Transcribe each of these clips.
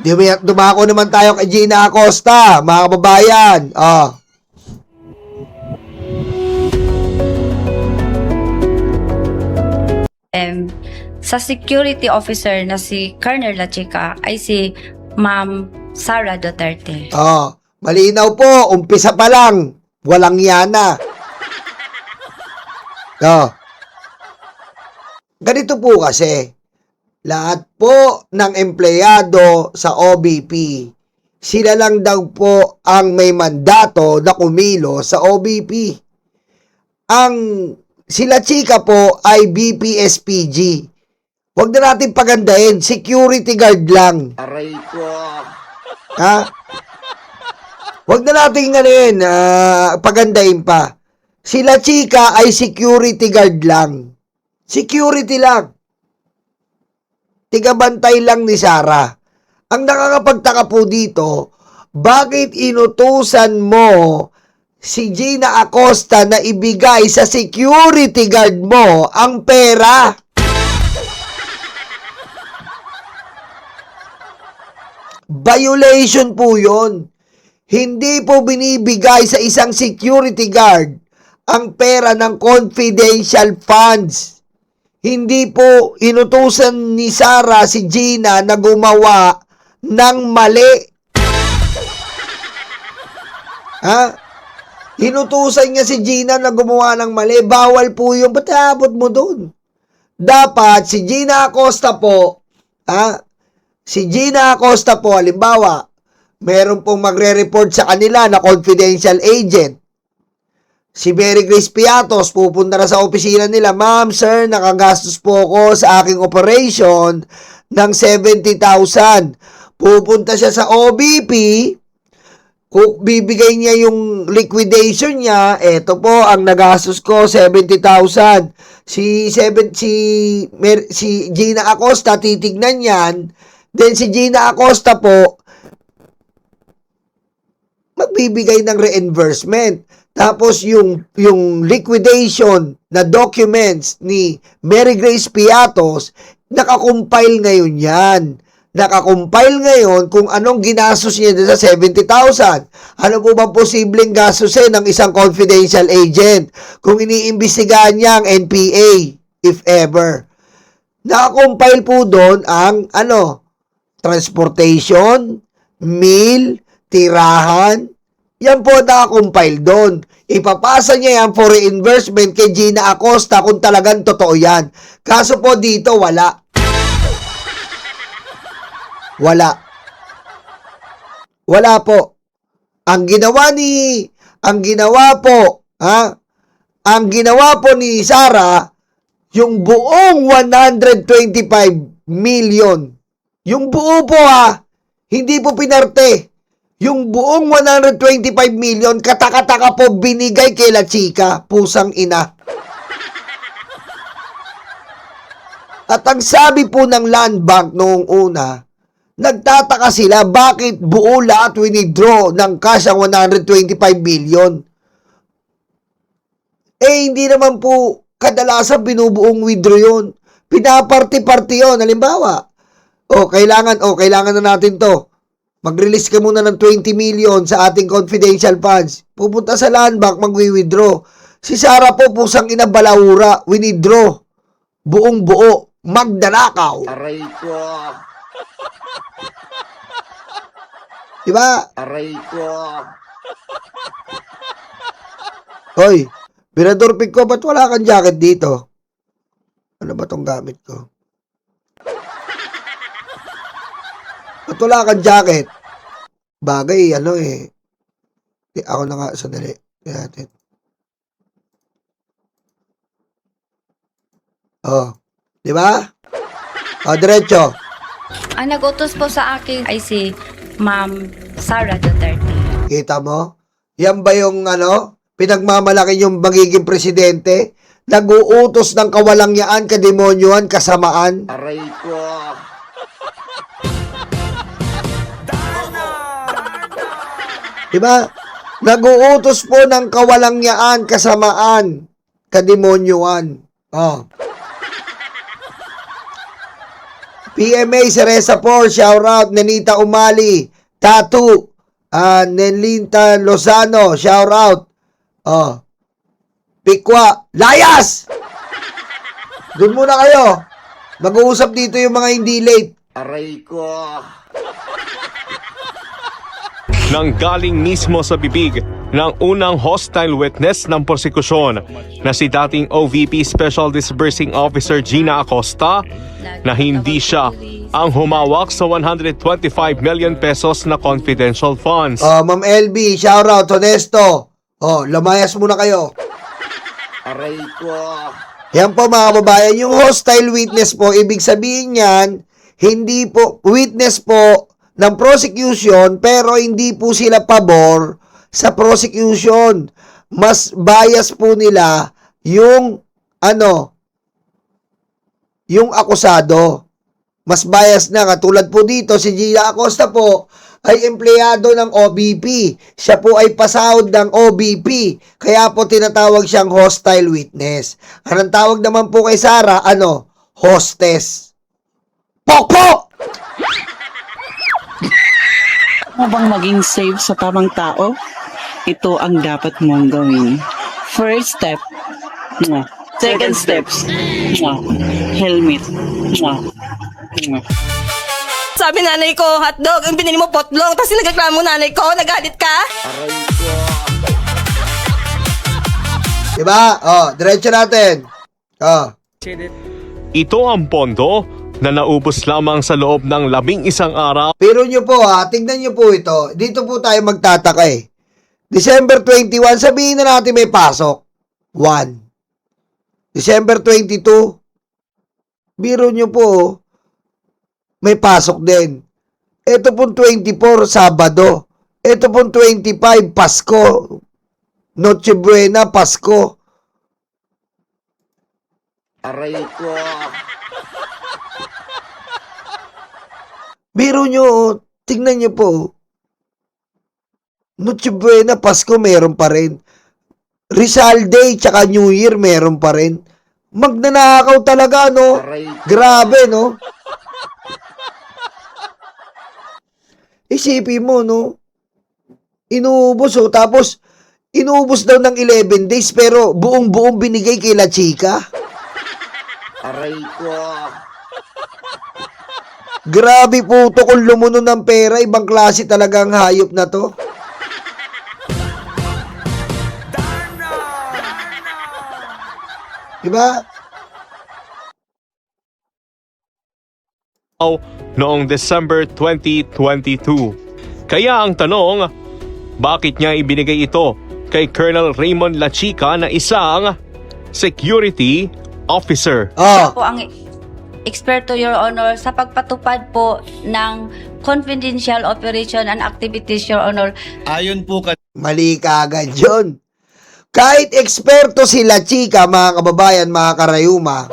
Dumako naman tayo kay Gina Acosta, mga kababayan. Sa security officer na si Colonel La Chica ay si Ma'am Sara Duterte. Malinaw po, umpisa pa lang, walang yana. Ganito po kasi, lahat po ng empleyado sa OBP, sila lang daw po ang may mandato na kumilo sa OBP. Sila Chika po ay BPSPG. Huwag na natin pagandahin, security guard lang. Aray ko. Huwag na natin pagandahin pa. Sila Chika ay security guard lang. Security lang. Tigabantay lang ni Sara. Ang nakakapagtaka po dito, bakit inutusan mo si Gina Acosta na ibigay sa security guard mo ang pera? Violation po yun. Hindi po binibigay sa isang security guard ang pera ng confidential funds. Hindi po inutusan ni Sara si Gina na gumawa ng mali. Inutusan niya si Gina na gumawa ng mali. Bawal po yun. Ba't abot mo dun? Dapat si Gina Acosta po, si Gina Acosta po, halimbawa, meron pong magre-report sa kanila na confidential agent. Si Mary Grace Piatos, pupunta na sa opisina nila, "Ma'am, sir, nakagastos po ako sa aking operation ng 70,000. Pupunta siya sa OBP, bibigay niya yung liquidation niya, eto po, ang nagastos ko, 70,000. Si Gina Acosta, titignan yan, then si Gina Acosta po, magbibigay ng reimbursement. Tapos yung liquidation na documents ni Mary Grace Piatos, nakakompile ngayon yan. Nakakompile ngayon kung anong ginastos niya sa 70,000. Ano po ba posibleng gastusin ng isang confidential agent kung iniimbestigahan niya ang NPA, if ever. Nakakompile po doon ang transportation, meal, tirahan. Yan po nakakompile doon. Ipapasa niya yan for reimbursement kay Gina Acosta kung talagang totoo yan. Kaso po dito, wala. Wala po. Ang ginawa po ni Sara, yung buong 125 million. Yung buo po hindi po pinarte. Yung buong 125 million, katakataka po binigay kay La Chica, pusang ina. At ang sabi po ng Land Bank noong una, nagtataka sila bakit buo lahat winidraw ng cash ang 125 million. Hindi naman po kadalasan binubuong withdraw yun. Pinaparte-parte yun. Halimbawa, kailangan na natin to. Mag-release ka muna ng 20 million sa ating confidential funds. Pupunta sa Land Bank, mag-withdraw. Si Sara po, pusang ina balaura, withdraw. Buong buo. Magdanakaw. Aray ko. Diba? Aray ko. Hoy, Pinadurpig ko, ba't wala kang jacket dito? Ano ba tong gamit ko? Ba't wala kang jacket? Bagay, ako na nga, sandali. Natin. Di ba? Diretso. Ang nag-utos po sa akin ay si Ma'am Sara Duterte. Kita mo? Yan ba yung pinagmamalaki yung magiging presidente? Nag-uutos ng kawalangyaan, kademonyohan, kasamaan? Aray ko. Diba? Nag-uutos po ng kawalangyaan, kasamaan, kademonyohan. PMA, Seresa Por, shoutout. Nenita Umali, Tattoo, Nelinta Lozano, shoutout. Oh, Pikwa, Layas! Doon muna kayo. Mag-uusap dito yung mga hindi late. Aray ko. Nang galing mismo sa bibig ng unang hostile witness ng prosekusyon na si dating OVP Special Disbursing Officer Gina Acosta na hindi siya ang humawak sa 125 million pesos na confidential funds. Oh, Ma'am LB, shoutout, honesto. Oh, lumayas muna kayo. Aray ko. Yan po mga kababayan, yung hostile witness po, ibig sabihin yan, hindi po, witness po ng prosecution, pero hindi po sila pabor sa prosecution. Mas bias po nila yung, yung akusado. Mas bias na, katulad po dito, si Gina Acosta po, ay empleyado ng OBP. Siya po ay pasahod ng OBP. Kaya po tinatawag siyang hostile witness. Anong tawag naman po kay Sara? Hostess. Pokpo! Mo bang maging safe sa tamang tao? Ito ang dapat mong gawin. First step, mwah. Second steps, mwah. Helmet, mwah. Mwah. Sabi nanay ko, hotdog, ang binili mo potlong, tapos nagreklamo nanay ko, nagalit ka? Aray ko. Diba? Oh, diretso natin. Oh. Ito ang pondo na naubos lamang sa loob ng 11 araw. Pero nyo po tignan nyo po ito. Dito po tayo magtataka eh. December 21, sabihin na natin may pasok. 1. December 22, biro nyo po, may pasok din. Ito pong 24, Sabado. Ito pong 25, Pasko. Noche Buena, Pasko. Aray ko. Biro nyo, tingnan nyo po. Noche Buena, Pasko, meron pa rin. Rizal Day, tsaka New Year, meron pa rin. Magnanakaw talaga, no? Aray ko. Grabe, no? Isipin mo, no? Inuubos, oh. Tapos, inuubos daw ng 11 days, pero buong-buong binigay kay La Chica. Aray ko. Grabe po to kung lumuno ng pera. Ibang klase talagang hayop na to. Diba? Noong December 2022. Kaya ang tanong, bakit niya ibinigay ito kay Colonel Raymond Lachica na isang security officer? Oh, Po ang eksperto, Your Honor, sa pagpatupad po ng confidential operation and activities, Your Honor. Ayon po mali ka agad yun. Kahit eksperto si La Chica, mga kababayan, mga karayuma.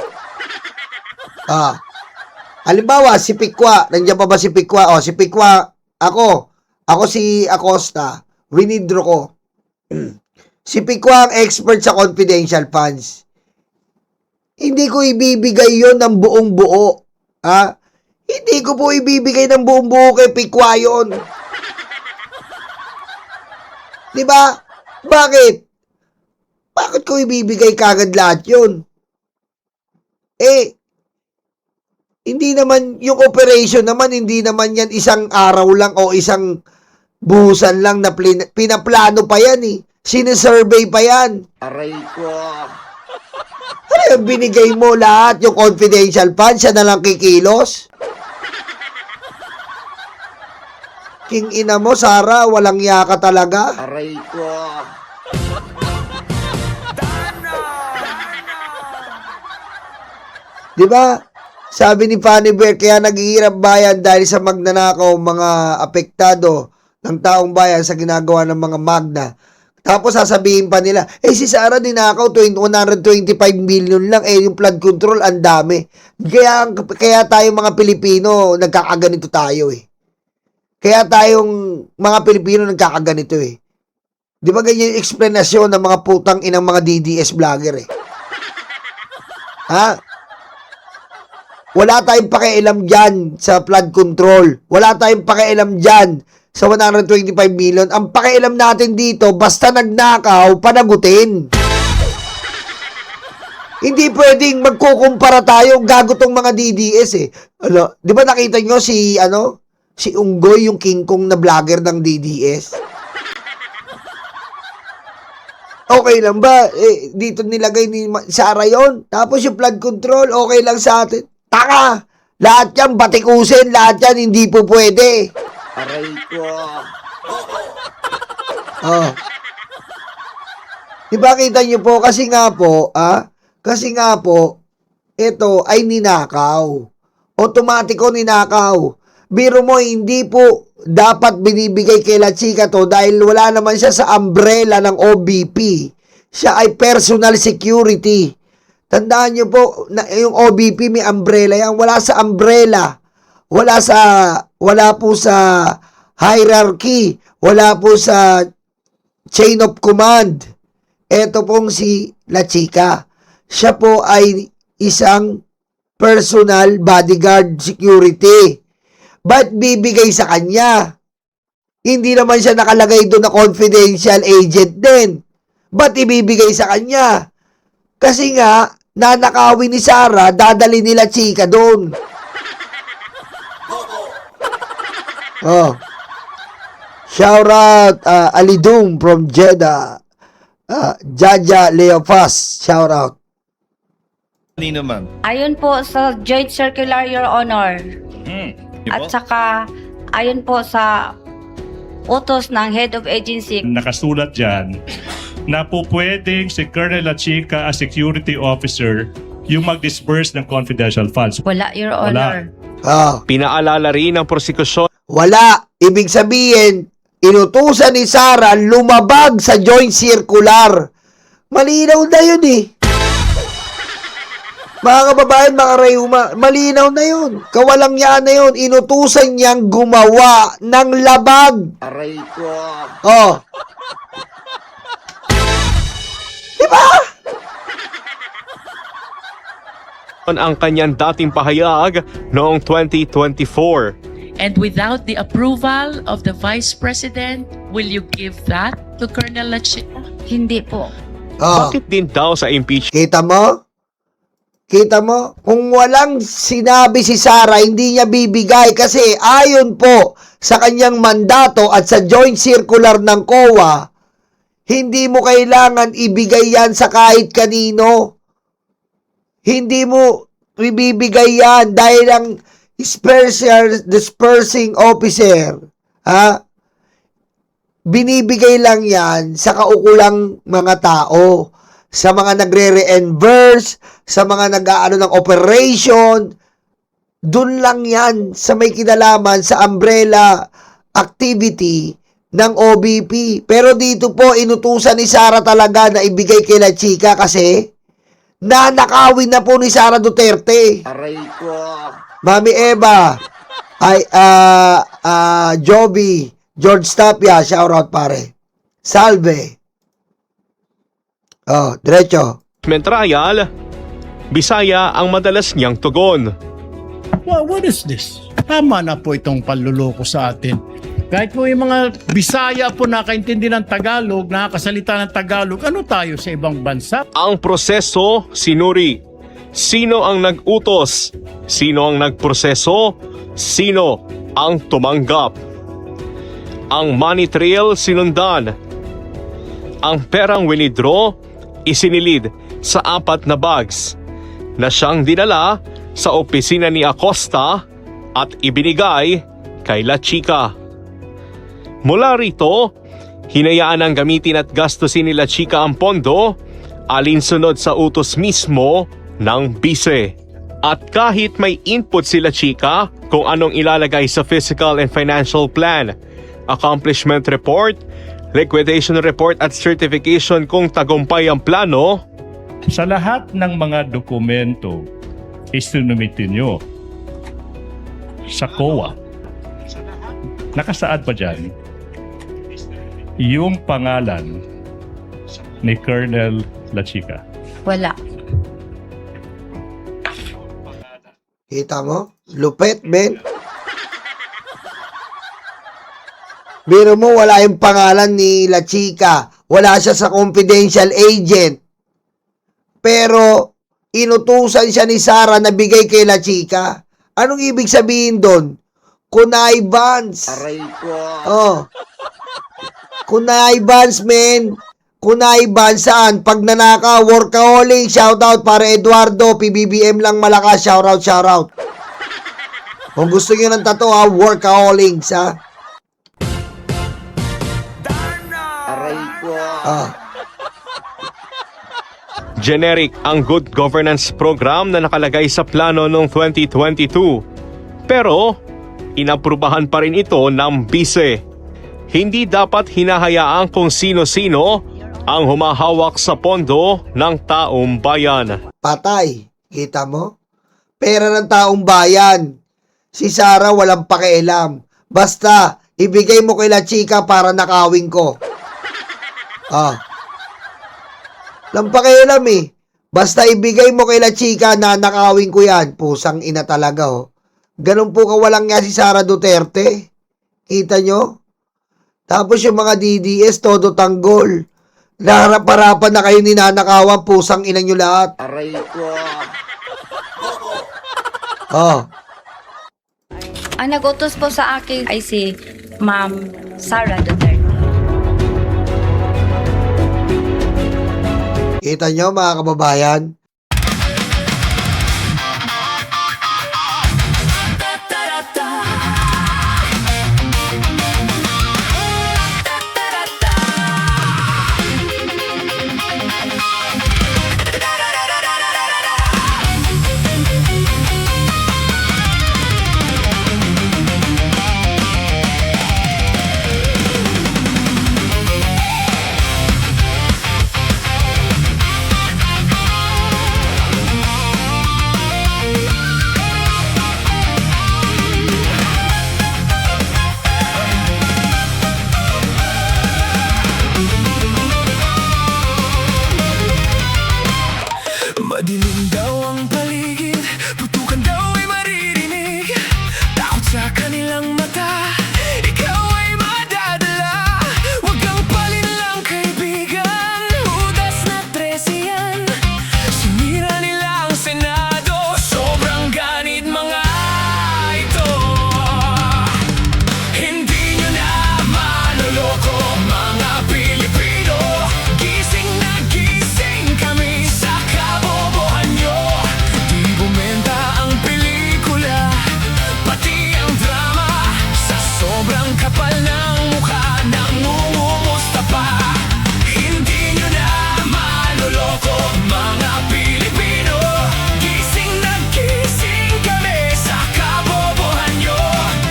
Halimbawa, si Pikwa. Nandiyan pa ba si Pikwa? Si Pikwa, ako si Acosta. Winidro ko. Si Pikwa ang expert sa confidential funds. Hindi ko ibibigay yon ng buong buo. Hindi ko po ibibigay ng buong buo kay Pikwa yun. Diba? Bakit? Bakit ko ibibigay kagad lahat yun? Hindi naman, yung operation naman, hindi naman yan isang araw lang o isang buhusan lang na pinaplano pa yan eh. Sinisurvey pa yan. Aray ko. Ano yung binigay mo lahat, yung confidential fund, siya na lang kikilos? King ina mo, Sara, walang yaka talaga. Aray ko. Diba? Sabi ni Fanny Bear, kaya naghihirap bayan dahil sa magnanakaw mga apektado ng taong bayan sa ginagawa ng mga magna. Tapos sasabihin pa nila, si Sara dinakaw 125 million lang, yung flood control ang dami. Kaya tayong mga Pilipino nagkakaganito tayo eh. Kaya tayong mga Pilipino nagkakaganito eh. Di ba ganyan yung explanation ng mga putang inang mga DDS vlogger eh? Wala tayong pakialam dyan sa flood control. Wala tayong pakialam dyan sa 125 million. Ang pakialam natin dito, basta nagnakaw, panagutin. Hindi pwedeng magkukumpara tayo, gago tong mga DDS eh. Ano, di ba nakita nyo si Unggoy, yung King Kong na vlogger ng DDS? Okay lang ba? Eh, dito nilagay ni Sara yun. Tapos yung flood control, okay lang sa atin. Taka! Lahat yan, batikusin, lahat yan, hindi po pwede. Aray ko. Oh. Di ba kita nyo po, kasi nga po, ito ay ninakaw. Otomatiko ninakaw. Biro mo, hindi po dapat binibigay kay La Chica to dahil wala naman siya sa umbrella ng OBP. Siya ay personal security. Tandaan nyo po, na yung OBP may umbrella yan. Wala sa umbrella. Wala po sa hierarchy. Wala po sa chain of command. Ito pong si La Chica. Siya po ay isang personal bodyguard security. Ba't bibigay sa kanya? Hindi naman siya nakalagay doon na confidential agent din. Ba't ibibigay sa kanya? Kasi nga, nanakawin ni Sara, dadali nila Chica doon. Oh. Shout out Alidum from Jeddah. Jaja Leofas, shout out. Nino, ma'am. Ayon po sa Joint Circular, Your Honor. At saka, ayon po sa utos ng Head of Agency, Nakasulat dyan na po pwedeng si Colonel La Chica as security officer yung mag-disburse ng confidential funds. wala, Your Honor. Oh. Pinaalala rin ng prosekusyon Wala. Ibig sabihin, inutusan ni Sara lumabag sa joint circular. Malinaw na yun eh. Mga kababayan, mga rayuma, malinaw na yun. Kawalang yan na yun. Inutusan niyang gumawa ng labag. Aray ko. Oh. Diba? ang kanyang dating pahayag noong 2024. And without the approval of the Vice President, will you give that to Colonel La Chica? Hindi po. Oh. Bakit din daw sa impeachment Kita mo? Kita mo? Kung walang sinabi si Sara, hindi niya bibigay kasi ayon po sa kanyang mandato at sa joint circular ng COA, hindi mo kailangan ibigay yan sa kahit kanino. Hindi mo ibibigay yan dahil ang special dispersing officer, binibigay lang yan sa kaukulang mga tao, sa mga nagre-reimburse, sa mga nag-aano ng operation, dun lang yan sa may kinalaman sa umbrella activity ng OBP. Pero dito po, inutusan ni Sara talaga na ibigay kay La Chica kasi nanakawin na po ni Sara Duterte. Aray ko. Mami Eva, ay, Joby, George Tapia, shoutout pare. Salve. Oh, diretso. trial, Bisaya ang madalas niyang tugon. What is this? Tama na po itong panluloko sa atin. Kahit po yung mga Bisaya po nakaintindi ng Tagalog, nakakasalita ng Tagalog, ano tayo sa ibang bansa? Ang proseso, sinuri. Sino ang nag-utos? Sino ang nagproseso? Sino ang tumanggap? Ang money trail sinundan. Ang perang winidraw, isinilid sa 4 na bags na siyang dinala sa opisina ni Acosta at ibinigay kay La Chica. Mula rito, hinayaan ang gamitin at gastusin ni La Chica ang pondo alinsunod sa utos mismo ng bise. At kahit may input si La Chica kung anong ilalagay sa physical and financial plan, accomplishment report, liquidation report at certification kung tagumpay ang plano, Sa lahat ng mga dokumento, isinumitin nyo sa COA. Nakasaad pa dyan yung pangalan ni Colonel La Chica. Wala. Kita mo? Lupet, men. Biro mo, wala yung pangalan ni La Chica. Wala siya sa confidential agent. Pero, inutusan siya ni Sara na bigay kay La Chica. Anong ibig sabihin doon? Connivance. Aray ko. Oh. Connivance, men. Connivance saan? Pag nanaka, workaholic, shoutout para Eduardo, PBBM lang malakas, shoutout. Kung gusto nyo ng tattoo, ha, workaholics, ha? Aray ko. Ah. Generic ang good governance program na nakalagay sa plano noong 2022. Pero, inaprubahan pa rin ito ng bise. Hindi dapat hinahayaan kung sino-sino ang humahawak sa pondo ng taong bayan. Patay. Kita mo? Pera ng taong bayan. Si Sara walang pakialam. Basta, ibigay mo kay La Chica para nakawin ko. Ah. Walang pakialam eh. Basta ibigay mo kay La Chica na nakawin ko yan. Pusang ina talaga oh. Ganun po kawalang nga si Sara Duterte. Kita nyo? Tapos yung mga DDS, todo tanggol. Naharap-harapan na kayo ninanakawan, pusang ina nyo lahat. Aray ko. Oh. Ang nag-utos po sa akin ay si Ma'am Sara Duterte. Kita nyo mga kababayan? Madilim daw ang paligid, putukan daw ay maririnig. Takot sa kanilang mata, ikaw ay madadala. Huwag kang palinlang kaibigan, Judas na 13 yan. Sinira nila ang Senado, sobrang ganit mga ito. Hindi nyo na maloloko mga Pilipino. Gising na gising kami sa kabobohan nyo. Di bumenta ang pelikula, pati ang drama. Sa sobrang kapal ng mukha, nangungumusta pa. Hindi nyo na maloloko mga Pilipino. Gising na gising kami sa kabobohan nyo.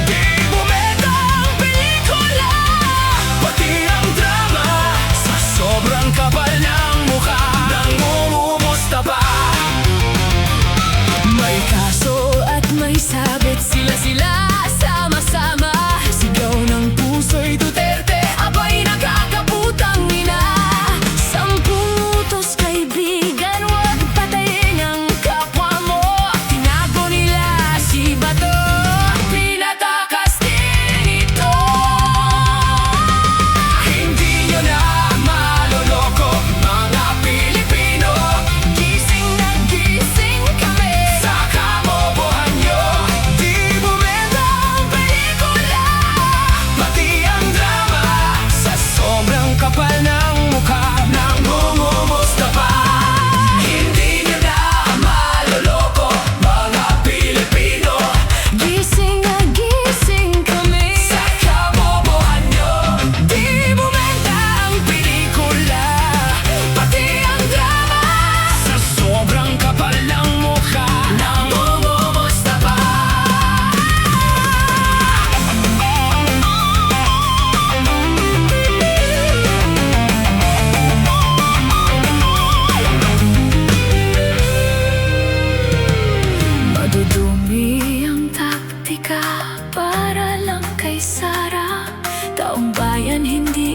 Di bumenta ang pelikula, pati ang drama. Sa sobrang kapal ng mukha, nangungumusta pa. May kaso at may sabit, sila sama-sama. Sigaw ng puso'y Duterte, abay nakakaputang ina. 10 utos kaibigan, huwag patayin ang kapwa mo. Tinago nila si Bato, pinatakas din ito. Hindi nyo na maloloko mga Pilipino. Gising na gising kami sa kabobohan nyo. Di bumenta ang pelikula, pati ang drama. Sa sobrang kapal ng mukha, nangungumusta pa. Hindi nyo na maloloko mga Pilipino. Gising na gising kami sa kabobohan nyo. Di bumenta ang pelikula, pati ang drama. Sa sobrang kapal ng mukha, nangungumusta pa. Madudumi ang taktika para lang kay Sara. Taong bayan hindi